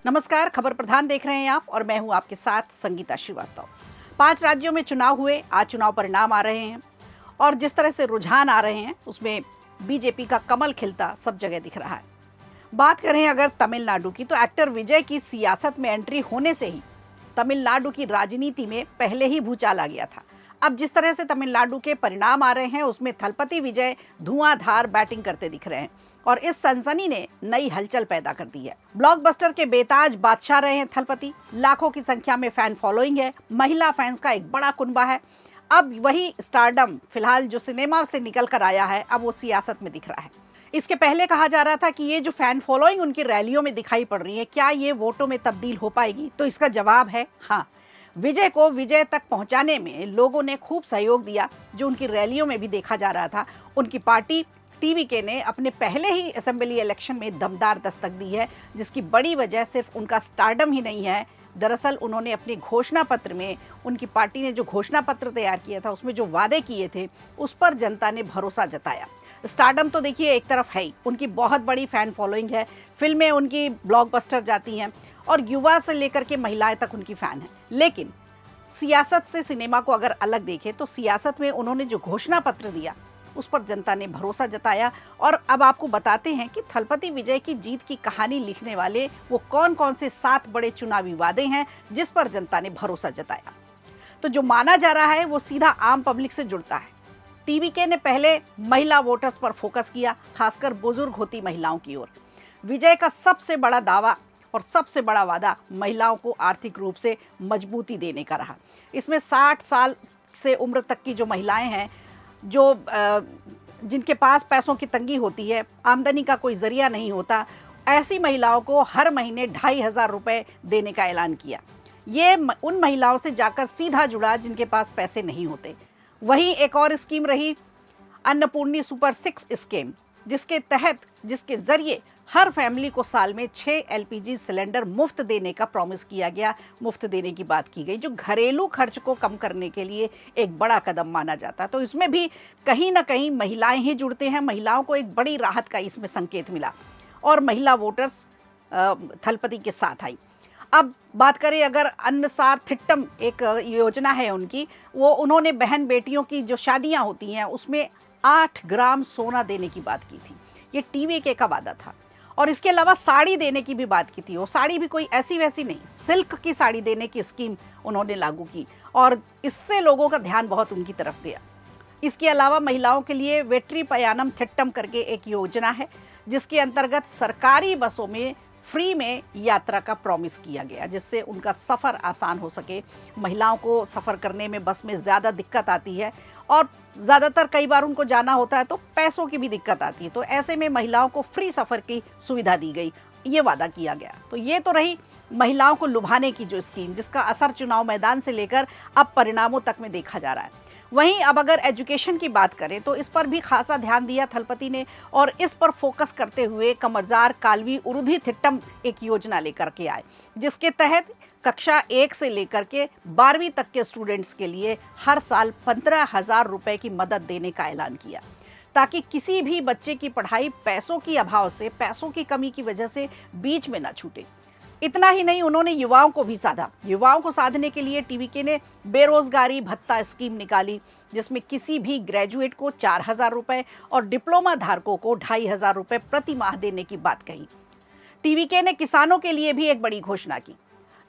नमस्कार, खबर प्रधान देख रहे हैं आप और मैं हूं आपके साथ संगीता श्रीवास्तव। 5 राज्यों में चुनाव हुए, आज चुनाव परिणाम आ रहे हैं और जिस तरह से रुझान आ रहे हैं उसमें बीजेपी का कमल खिलता सब जगह दिख रहा है। बात करें अगर तमिलनाडु की, तो एक्टर विजय की सियासत में एंट्री होने से ही तमिलनाडु की राजनीति में पहले ही भूचाल आ गया था। अब जिस तरह से तमिलनाडु के परिणाम आ रहे हैं उसमें थलपति विजय धुआंधार बैटिंग करते दिख रहे हैं और इस सनसनी ने नई हलचल पैदा कर दी है। ब्लॉकबस्टर के बेताज बादशाह रहे हैं थलपति, लाखों की संख्या में फैन फॉलोइंग है, महिला फैंस का एक बड़ा कुनबा है। अब वही स्टारडम फिलहाल जो सिनेमा से निकल कर आया है, अब वो सियासत में दिख रहा है। इसके पहले कहा जा रहा था कि ये जो फैन फॉलोइंग उनकी रैलियों में दिखाई पड़ रही है, क्या ये वोटों में तब्दील हो पाएगी? तो इसका जवाब है हाँ। विजय को विजय तक पहुंचाने में लोगों ने खूब सहयोग दिया, जो उनकी रैलियों में भी देखा जा रहा था। उनकी पार्टी टीवीके ने अपने पहले ही असेंबली इलेक्शन में दमदार दस्तक दी है, जिसकी बड़ी वजह सिर्फ उनका स्टारडम ही नहीं है। दरअसल उन्होंने अपने घोषणा पत्र में, उनकी पार्टी ने जो घोषणा पत्र तैयार किया था उसमें जो वादे किए थे उस पर जनता ने भरोसा जताया। स्टारडम तो देखिए एक तरफ है ही, उनकी बहुत बड़ी फैन फॉलोइंग है, फिल्में उनकी ब्लॉकबस्टर जाती हैं और युवा से लेकर के महिलाएं तक उनकी फ़ैन है। लेकिन सियासत से सिनेमा को अगर अलग देखें तो सियासत में उन्होंने जो घोषणा पत्र दिया उस पर जनता ने भरोसा जताया। और अब आपको बताते हैं कि थलपति विजय की जीत की कहानी लिखने वाले वो कौन कौन से 7 बड़े चुनावी वादे हैं जिस पर जनता ने भरोसा जताया। तो जो माना जा रहा है वो सीधा आम पब्लिक से जुड़ता है। टीवीके ने पहले महिला वोटर्स पर फोकस किया, खासकर बुजुर्ग होती महिलाओं की ओर। विजय का सबसे बड़ा दावा और सबसे बड़ा वादा महिलाओं को आर्थिक रूप से मजबूती देने का रहा। इसमें 60 साल से उम्र तक की जो महिलाएं हैं, जो जिनके पास पैसों की तंगी होती है, आमदनी का कोई जरिया नहीं होता, ऐसी महिलाओं को हर महीने 2,500 रुपये देने का ऐलान किया। ये उन महिलाओं से जाकर सीधा जुड़ा जिनके पास पैसे नहीं होते। वहीं एक और स्कीम रही अन्नपूर्णी सुपर 6 स्कीम, जिसके जरिए हर फैमिली को साल में 6 LPG सिलेंडर मुफ्त देने का प्रॉमिस किया गया, मुफ्त देने की बात की गई, जो घरेलू खर्च को कम करने के लिए एक बड़ा कदम माना जाता है। तो इसमें भी कहीं ना कहीं महिलाएं ही जुड़ते हैं, महिलाओं को एक बड़ी राहत का इसमें संकेत मिला और महिला वोटर्स थलपति के साथ आई। अब बात करें अगर अन्नसार थिट्टम एक योजना है उनकी, वो उन्होंने बहन बेटियों की जो शादियां होती हैं उसमें 8 ग्राम सोना देने की बात की थी। ये टीवीके का वादा था। और इसके अलावा साड़ी देने की भी बात की थी। वो साड़ी भी कोई ऐसी वैसी नहीं, सिल्क की साड़ी देने की स्कीम उन्होंने लागू की और इससे लोगों का ध्यान बहुत उनकी तरफ गया। इसके अलावा महिलाओं के लिए वेट्री पयानम थिट्टम करके एक योजना है, जिसके अंतर्गत सरकारी बसों में फ्री में यात्रा का प्रॉमिस किया गया, जिससे उनका सफ़र आसान हो सके। महिलाओं को सफ़र करने में बस में ज़्यादा दिक्कत आती है और ज़्यादातर कई बार उनको जाना होता है तो पैसों की भी दिक्कत आती है, तो ऐसे में महिलाओं को फ्री सफ़र की सुविधा दी गई, ये वादा किया गया। तो ये तो रही महिलाओं को लुभाने की जो स्कीम, जिसका असर चुनाव मैदान से लेकर अब परिणामों तक में देखा जा रहा है। वहीं अब अगर एजुकेशन की बात करें तो इस पर भी खासा ध्यान दिया थलपति ने और इस पर फोकस करते हुए कमरजार कालवी उरुधि थिट्टम एक योजना लेकर के आए, जिसके तहत कक्षा 1 से लेकर के 12वीं तक के स्टूडेंट्स के लिए हर साल 15,000 रुपये की मदद देने का ऐलान किया, ताकि किसी भी बच्चे की पढ़ाई पैसों की अभाव से, पैसों की कमी की वजह से बीच में ना छूटे। इतना ही नहीं, उन्होंने युवाओं को भी साधा। युवाओं को साधने के लिए टीवीके ने बेरोजगारी भत्ता स्कीम निकाली, जिसमें किसी भी ग्रेजुएट को 4,000 रुपये और डिप्लोमा धारकों को 2,500 रुपये प्रति माह देने की बात कही। टीवीके ने किसानों के लिए भी एक बड़ी घोषणा की,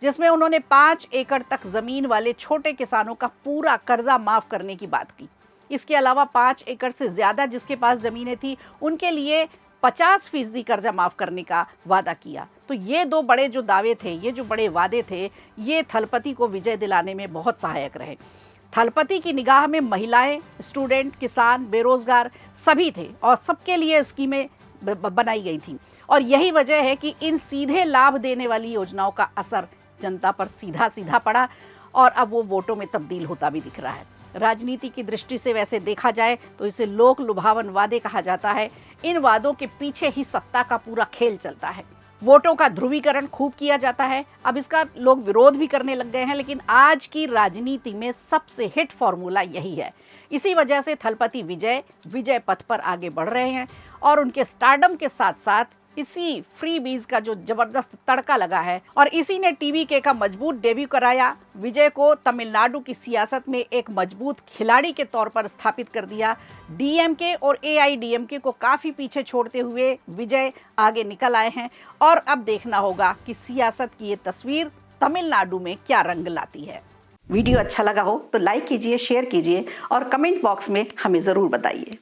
जिसमें उन्होंने 5 एकड़ तक जमीन वाले छोटे किसानों का पूरा कर्जा माफ करने की बात की। इसके अलावा 5 एकड़ से ज़्यादा जिसके पास ज़मीनें थी उनके लिए 50% कर्जा माफ करने का वादा किया। तो ये 2 बड़े जो दावे थे, ये जो बड़े वादे थे, ये थलपति को विजय दिलाने में बहुत सहायक रहे। थलपति की निगाह में महिलाएं, स्टूडेंट, किसान, बेरोजगार सभी थे और सबके लिए स्कीमें बनाई गई थी और यही वजह है कि इन सीधे लाभ देने वाली योजनाओं का असर जनता पर सीधा सीधा पड़ा और अब वो वोटों में तब्दील होता भी दिख रहा है। राजनीति की दृष्टि से वैसे देखा जाए तो इसे लोक लुभावन वादे कहा जाता है। इन वादों के पीछे ही सत्ता का पूरा खेल चलता है। वोटों का ध्रुवीकरण खूब किया जाता है। अब इसका लोग विरोध भी करने लग गए हैं, लेकिन आज की राजनीति में सबसे हिट फॉर्मूला यही है। इसी वजह से थलपति विजय पथ पर आगे बढ़ रहे हैं और उनके स्टारडम के साथ साथ इसी फ्री बीज का जो जबरदस्त तड़का लगा है और इसी ने टीवीके का मजबूत डेब्यू कराया। विजय को तमिलनाडु की सियासत में एक मजबूत खिलाड़ी के तौर पर स्थापित कर दिया। डीएमके और एआईडीएमके को काफी पीछे छोड़ते हुए विजय आगे निकल आए हैं और अब देखना होगा कि सियासत की ये तस्वीर तमिलनाडु में क्या रंग लाती है। वीडियो अच्छा लगा हो तो लाइक कीजिए, शेयर कीजिए और कमेंट बॉक्स में हमें जरूर बताइए।